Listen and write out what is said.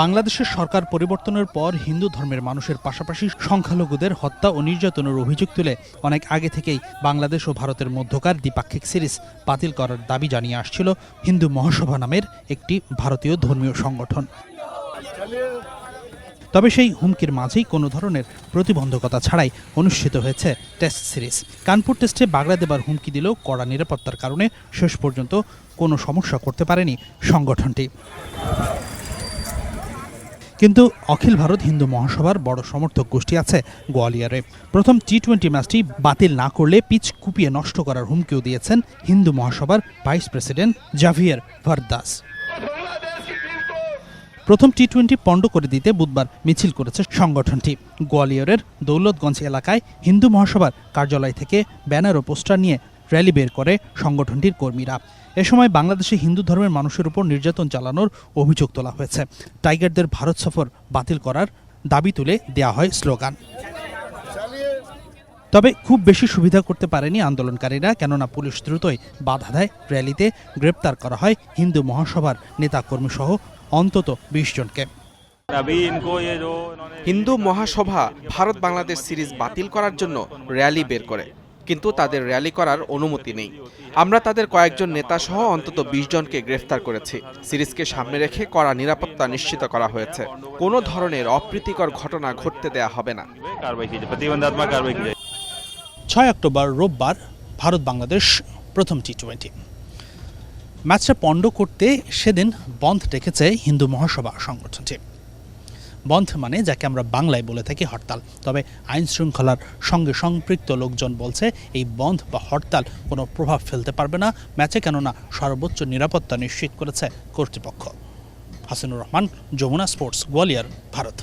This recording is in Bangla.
বাংলাদেশের সরকার পরিবর্তনের পর হিন্দু ধর্মের মানুষের পাশাপাশি সংখ্যালঘুদের হত্যা ও নির্যাতনের অভিযোগ তুলে অনেক আগে থেকেই বাংলাদেশ ও ভারতের মধ্যকার দ্বিপাক্ষিক সিরিজ বাতিল করার দাবি জানিয়ে আসছিল হিন্দু মহাসভা নামের একটি ভারতীয় ধর্মীয় সংগঠন। তবে সেই হুমকির মাঝেই কোনো ধরনের প্রতিবন্ধকতা ছাড়াই অনুষ্ঠিত হয়েছে টেস্ট সিরিজ। কানপুর টেস্টে বাগড়া দেবার হুমকি দিলেও কড়া নিরাপত্তার কারণে শেষ পর্যন্ত কোনো সমস্যা করতে পারেনি সংগঠনটি। কিন্তু অখিল ভারত হিন্দু মহাসভার বড় সমর্থক গোষ্ঠী আছে গোয়ালিয়রে। প্রথম টি-20 ম্যাচটি বাতিল না করলে পিচ কুপিয়ে নষ্ট করার হুমকিও দিয়েছেন হিন্দু মহাসভার ভাইস প্রেসিডেন্ট জাভিয়ার ভারদাস। প্রথম টি-20 পণ্ড করে দিতে বুধবার মিছিল করেছে সংগঠনটি। গোয়ালিয়রের দৌলতগঞ্জ এলাকায় হিন্দু মহাসভার কার্যালয় থেকে ব্যানার ও পোস্টার নিয়ে র্যালি বের করে সংগঠনটির কর্মীরা। এ সময় বাংলাদেশে হিন্দু ধর্মের মানুষের উপর নির্যাতন চালানোর অভিযোগ তোলা হয়েছে। টাইগারদের ভারত সফর বাতিল করার দাবি তুলে দেয়া হয় স্লোগান। তবে খুব বেশি সুবিধা করতে পারেনি আন্দোলনকারীরা, কেননা পুলিশ দ্রুতই বাধা দেয় র্যালিতে। গ্রেপ্তার করা হয় হিন্দু মহাসভার নেতাকর্মী সহ অন্তত 20 জনকে। হিন্দু মহাসভা ভারত বাংলাদেশ সিরিজ বাতিল করার জন্য র্যালি বের করে, কিন্তু তাদের র্যালি করার অনুমতি নেই। আমরা তাদের কয়েকজন নেতা সহ অন্তত 20 জনকে গ্রেফতার করেছি। সিরিজকে সামনে রেখে কড়া নিরাপত্তা নিশ্চিত করা হয়েছে। কোনো ধরনের অপ্রীতিকর ঘটনা ঘটতে দেয়া হবে না। 6 অক্টোবর রোববার ভারত বাংলাদেশ প্রথম টি-20 ম্যাচটা পণ্ড করতে সেদিন বন্ধ ডেকেছে হিন্দু মহাসভা সংগঠনটি। বন্ধ মানে যাকে আমরা বাংলায় বলে থাকি হরতাল। তবে আইন শৃঙ্খলার সঙ্গে সম্পৃক্ত লোকজন বলছে এই বন্ধ বা হরতাল কোনো প্রভাব ফেলতে পারবে না ম্যাচে, কেননা সর্বোচ্চ নিরাপত্তা নিশ্চিত করেছে কর্তৃপক্ষ। হাসিনুর রহমান, যমুনা স্পোর্টস, গোয়ালিয়র, ভারত।